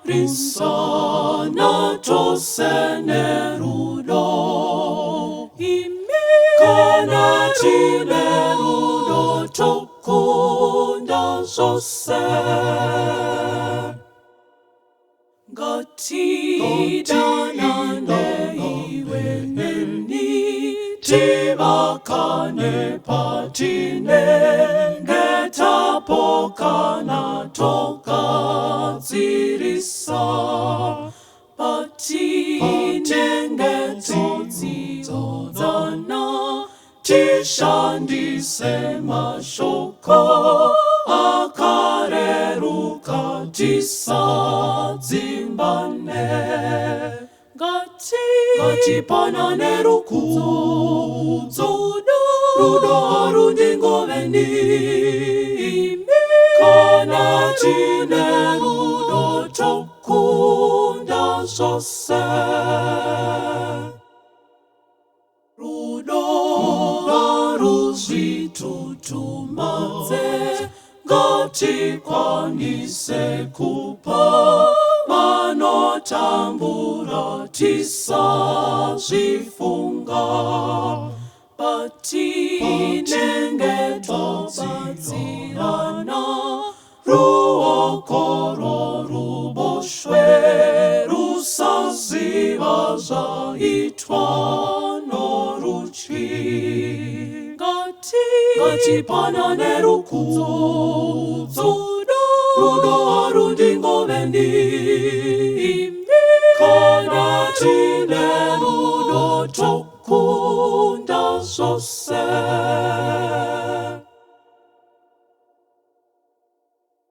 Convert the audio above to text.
Risana tosene rudo Kana chile rudo tokunda sose Gati danane iwe neni Tivakane patine Getapokana toka zirisa Patine getozana Tishandise mashoko Akareruka tisa zimbane Gati panane ruku Rudo arudingo veni Kana chine rudo tokunda sose Rudo aruzitutumaze Gati kwanise kupa Mano tambura tisa zifunga Patine ngetobaziana Ruokoro ruboshwe Rusazivaza itwano ruchi Gati panane ruku Rudo arudingo vendi